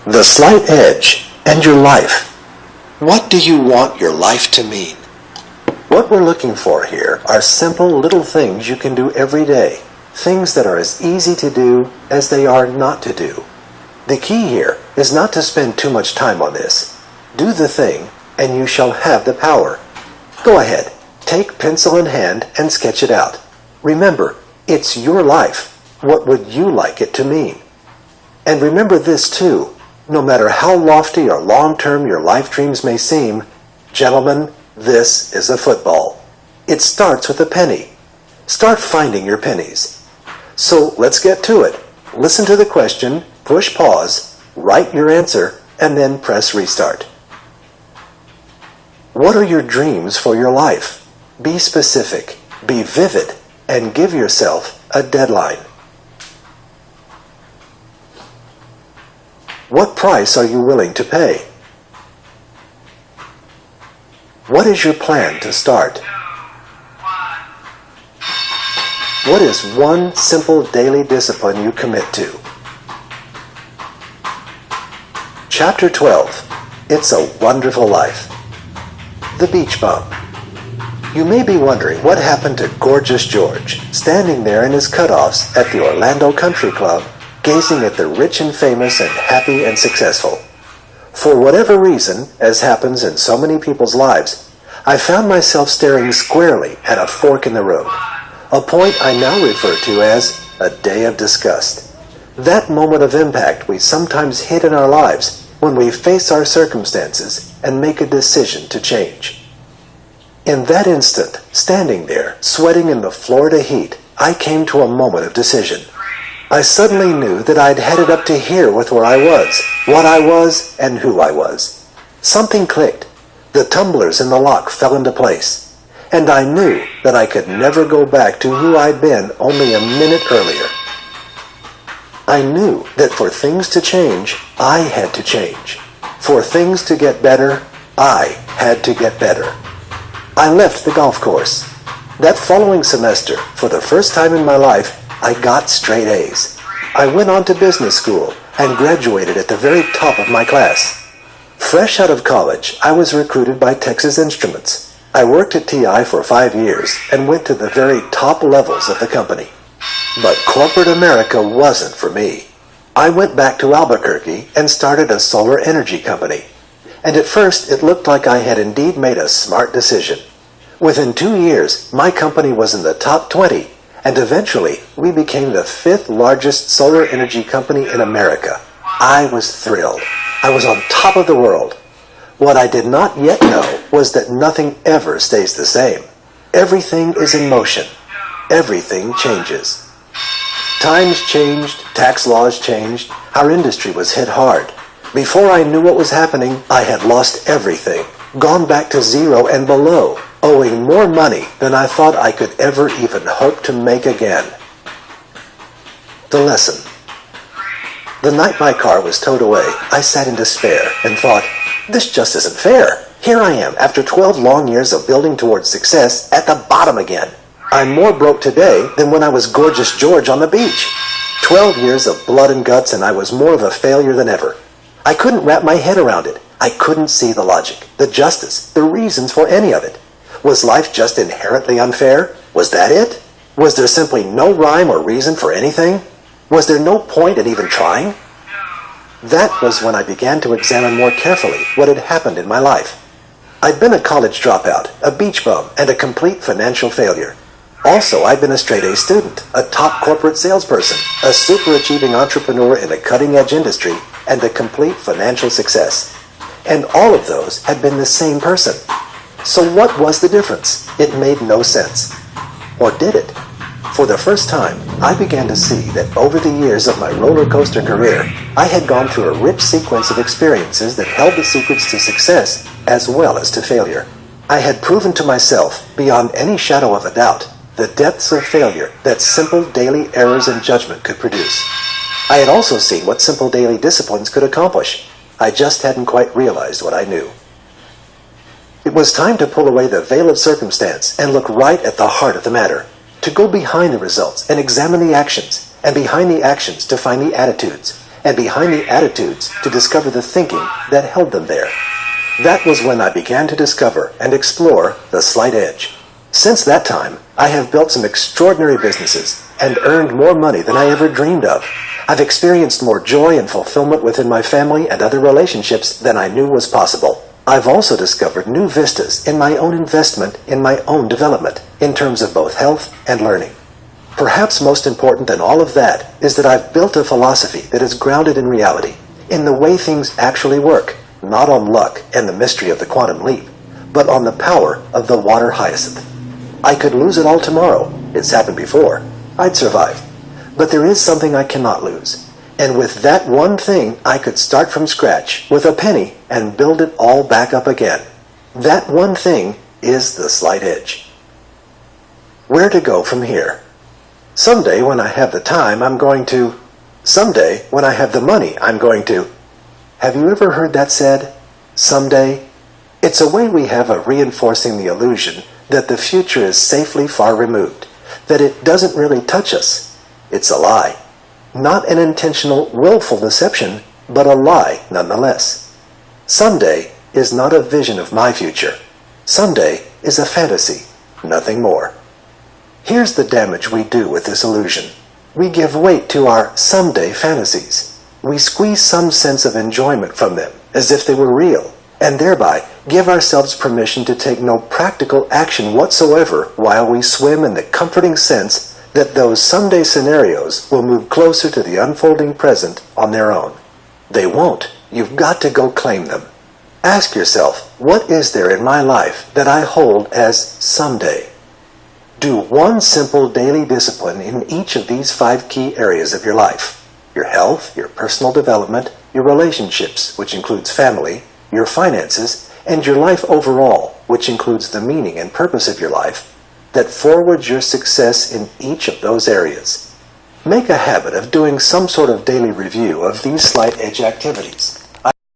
The slight edge and your life. What do you want your life to mean? What we're looking for here are simple little things you can do every day. Things that are as easy to do as they are not to do. The key here is not to spend too much time on this. Do the thing and you shall have the power. Go ahead, take pencil in hand and sketch it out. Remember, it's your life. What would you like it to mean? And remember this too. No matter how lofty or long-term your life dreams may seem, gentlemen, this is a football. It starts with a penny. Start finding your pennies. So let's get to it. Listen to the question, push pause, write your answer, and then press restart. What are your dreams for your life? Be specific, be vivid, and give yourself a deadline. What price are you willing to pay? What is your plan to start? What is one simple daily discipline you commit to? Chapter 12. It's a Wonderful Life. The Beach Bum. You may be wondering what happened to Gorgeous George, standing there in his cutoffs at the Orlando Country Club, gazing at the rich and famous and happy and successful. For whatever reason, as happens in so many people's lives, I found myself staring squarely at a fork in the road, a point I now refer to as a day of disgust. That moment of impact we sometimes hit in our lives when we face our circumstances and make a decision to change. In that instant, standing there, sweating in the Florida heat, I came to a moment of decision. I suddenly knew that I'd headed up to here with where I was, what I was, and who I was. Something clicked. The tumblers in the lock fell into place. And I knew that I could never go back to who I'd been only a minute earlier. I knew that for things to change, I had to change. For things to get better, I had to get better. I left the golf course. That following semester, for the first time in my life, I got straight A's. I went on to business school and graduated at the very top of my class. Fresh out of college, I was recruited by Texas Instruments. I worked at TI for 5 years and went to the very top levels of the company. But corporate America wasn't for me. I went back to Albuquerque and started a solar energy company. And at first, it looked like I had indeed made a smart decision. Within 2 years, my company was in the top 20. And eventually, we became the 5th largest solar energy company in America. I was thrilled. I was on top of the world. What I did not yet know was that nothing ever stays the same. Everything is in motion. Everything changes. Times changed, tax laws changed, our industry was hit hard. Before I knew what was happening, I had lost everything, gone back to zero and below, owing more money than I thought I could ever even hope to make again. The lesson. The night my car was towed away, I sat in despair and thought, this just isn't fair. Here I am, after 12 long years of building towards success, at the bottom again. I'm more broke today than when I was Gorgeous George on the beach. 12 years of blood and guts and I was more of a failure than ever. I couldn't wrap my head around it. I couldn't see the logic, the justice, the reasons for any of it. Was life just inherently unfair? Was that it? Was there simply no rhyme or reason for anything? Was there no point in even trying? That was when I began to examine more carefully what had happened in my life. I'd been a college dropout, a beach bum, and a complete financial failure. Also, I'd been a straight-A student, a top corporate salesperson, a super-achieving entrepreneur in a cutting-edge industry, and a complete financial success. And all of those had been the same person. So what was the difference? It made no sense. Or did it? For the first time, I began to see that over the years of my roller coaster career, I had gone through a rich sequence of experiences that held the secrets to success as well as to failure. I had proven to myself, beyond any shadow of a doubt, the depths of failure that simple daily errors in judgment could produce. I had also seen what simple daily disciplines could accomplish. I just hadn't quite realized what I knew. It was time to pull away the veil of circumstance and look right at the heart of the matter, to go behind the results and examine the actions, and behind the actions to find the attitudes, and behind the attitudes to discover the thinking that held them there. That was when I began to discover and explore the slight edge. Since that time, I have built some extraordinary businesses and earned more money than I ever dreamed of. I've experienced more joy and fulfillment within my family and other relationships than I knew was possible. I've also discovered new vistas in my own investment, in my own development, in terms of both health and learning. Perhaps most important than all of that is that I've built a philosophy that is grounded in reality, in the way things actually work, not on luck and the mystery of the quantum leap, but on the power of the water hyacinth. I could lose it all tomorrow. It's happened before. I'd survive. But there is something I cannot lose. And with that one thing, I could start from scratch with a penny and build it all back up again. That one thing is the slight edge. Where to go from here? Someday when I have the time, I'm going to. Someday when I have the money, I'm going to. Have you ever heard that said? Someday? It's a way we have of reinforcing the illusion that the future is safely far removed, that it doesn't really touch us. It's a lie. Not an intentional, willful deception, but a lie nonetheless. Someday is not a vision of my future. Someday is a fantasy, nothing more. Here's the damage we do with this illusion. We give weight to our someday fantasies. We squeeze some sense of enjoyment from them, as if they were real, and thereby give ourselves permission to take no practical action whatsoever while we swim in the comforting sense that those someday scenarios will move closer to the unfolding present on their own. They won't. You've got to go claim them. Ask yourself, what is there in my life that I hold as someday? Do one simple daily discipline in each of these 5 key areas of your life. Your health, your personal development, your relationships, which includes family, your finances, and your life overall, which includes the meaning and purpose of your life, that forwards your success in each of those areas. Make a habit of doing some sort of daily review of these slight edge activities.